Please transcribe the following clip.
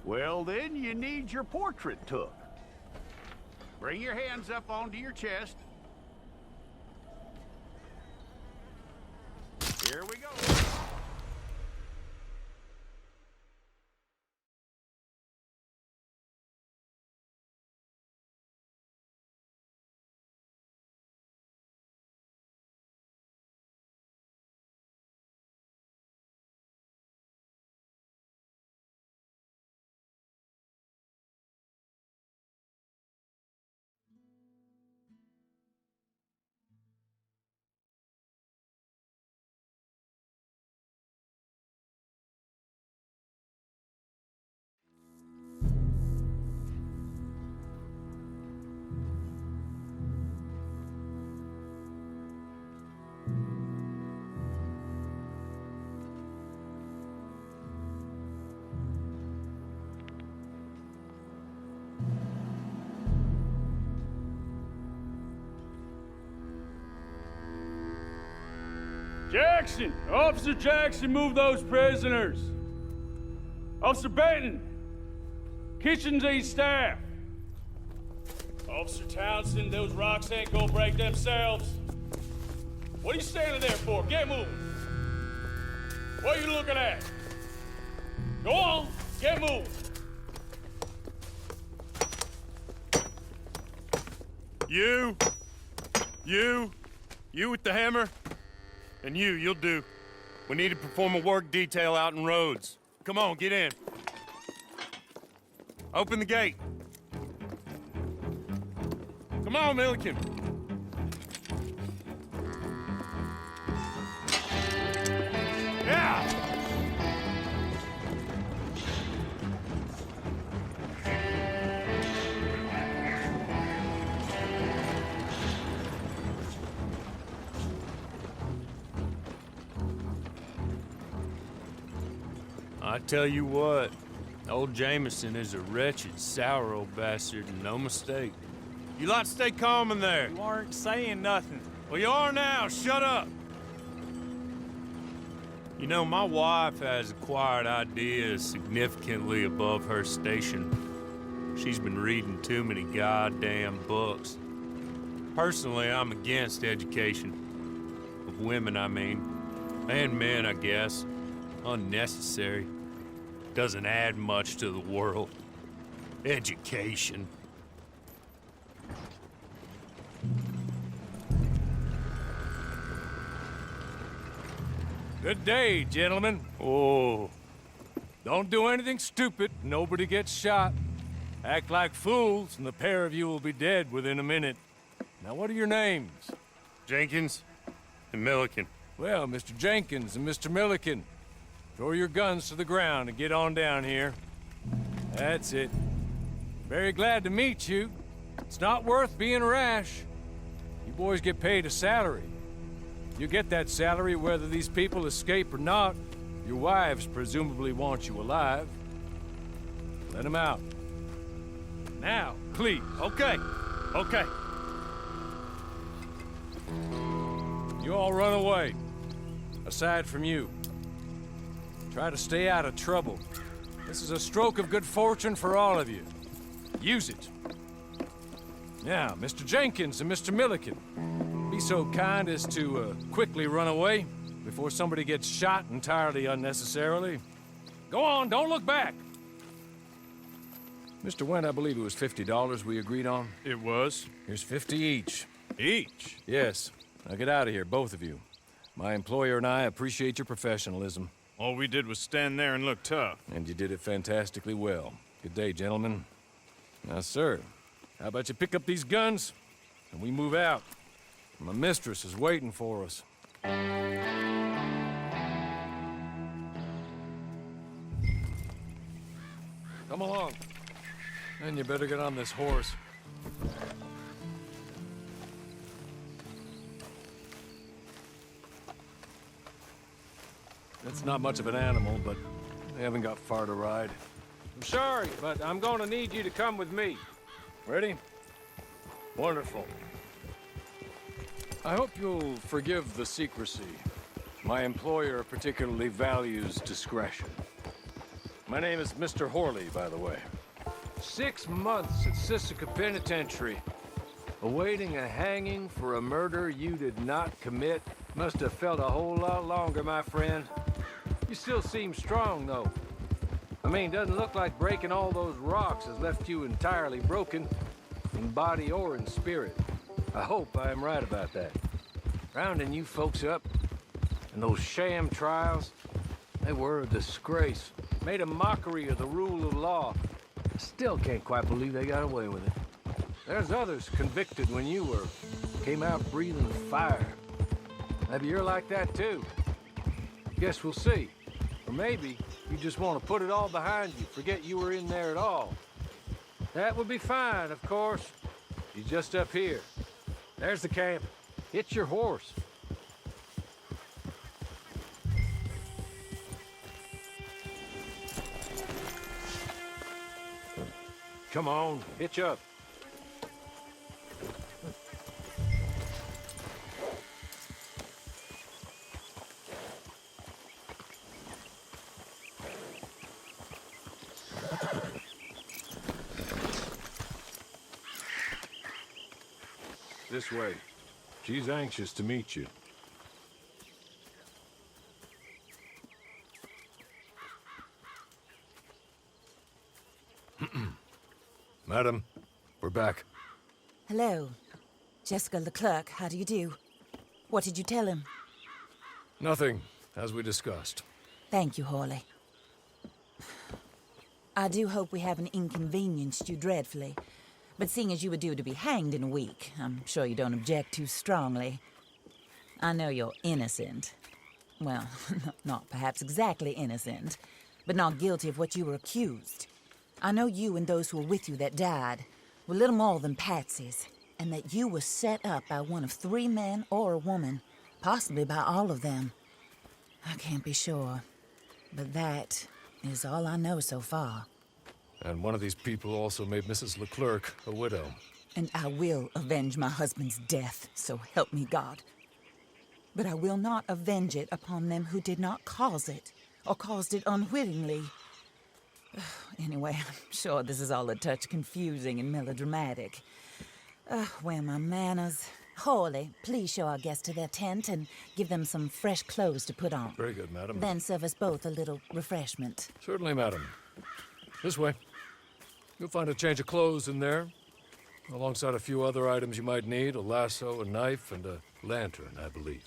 Well, then you need your portrait took. Bring your hands up onto your chest. Here we go. Jackson! Officer Jackson, move those prisoners! Officer Benton! Kitchens aid staff! Officer Townsend, those rocks ain't gonna break themselves. What are you standing there for? Get moving! What are you looking at? Go on, get moving! You with the hammer? And you'll do. We need to perform a work detail out in Rhodes. Come on, get in. Open the gate. Come on, Milliken. Yeah! I tell you what, old Jameson is a wretched, sour old bastard, and no mistake. You lot stay calm in there. You aren't saying nothing. Well, you are now. Shut up. You know, my wife has acquired ideas significantly above her station. She's been reading too many goddamn books. Personally, I'm against education. Of women, I mean. And men, I guess. Unnecessary. Doesn't add much to the world. Education. Good day, gentlemen. Oh. Don't do anything stupid. Nobody gets shot. Act like fools, and the pair of you will be dead within a minute. Now, what are your names? Jenkins and Milliken. Well, Mr. Jenkins and Mr. Milliken, throw your guns to the ground and get on down here. That's it. Very glad to meet you. It's not worth being rash. You boys get paid a salary. You get that salary whether these people escape or not. Your wives presumably want you alive. Let them out. Now, please. Okay. You all run away. Aside from you. Try to stay out of trouble. This is a stroke of good fortune for all of you. Use it. Now, Mr. Jenkins and Mr. Milliken, be so kind as to quickly run away before somebody gets shot entirely unnecessarily. Go on, don't look back. Mr. Wendt, I believe it was $50 we agreed on. It was. Here's 50 each. Each? Yes. Now get out of here, both of you. My employer and I appreciate your professionalism. All we did was stand there and look tough. And you did it fantastically well. Good day, gentlemen. Now, sir, how about you pick up these guns and we move out? My mistress is waiting for us. Come along. And you better get on this horse. It's not much of an animal, but they haven't got far to ride. I'm sorry, but I'm going to need you to come with me. Ready? Wonderful. I hope you'll forgive the secrecy. My employer particularly values discretion. My name is Mr. Horley, by the way. 6 months at Sisika Penitentiary, awaiting a hanging for a murder you did not commit. Must have felt a whole lot longer, my friend. You still seem strong, though. I mean, doesn't look like breaking all those rocks has left you entirely broken, in body or in spirit. I hope I am right about that. Rounding you folks up, and those sham trials, they were a disgrace. Made a mockery of the rule of law. I still can't quite believe they got away with it. There's others convicted when you were. Came out breathing fire. Maybe you're like that too. Guess we'll see. Or maybe you just want to put it all behind you, forget you were in there at all. That would be fine, of course. You're just up here. There's the camp. Hit your horse. Come on, hitch up. This way. She's anxious to meet you. Madam, we're back. Hello. Jessica Leclerc, how do you do? What did you tell him? Nothing, as we discussed. Thank you, Hawley. I do hope we haven't inconvenienced you dreadfully. But seeing as you were due to be hanged in a week, I'm sure you don't object too strongly. I know you're innocent. Well, not perhaps exactly innocent, but not guilty of what you were accused. I know you and those who were with you that died were little more than patsies, and that you were set up by one of 3 men or a woman, possibly by all of them. I can't be sure, but that is all I know so far. And one of these people also made Mrs. Leclerc a widow. And I will avenge my husband's death, so help me God. But I will not avenge it upon them who did not cause it, or caused it unwittingly. Anyway, I'm sure this is all a touch confusing and melodramatic. Where are my manners? Hawley, please show our guests to their tent and give them some fresh clothes to put on. Very good, madam. Then serve us both a little refreshment. Certainly, madam. This way. You'll find a change of clothes in there, alongside a few other items you might need, a lasso, a knife, and a lantern, I believe.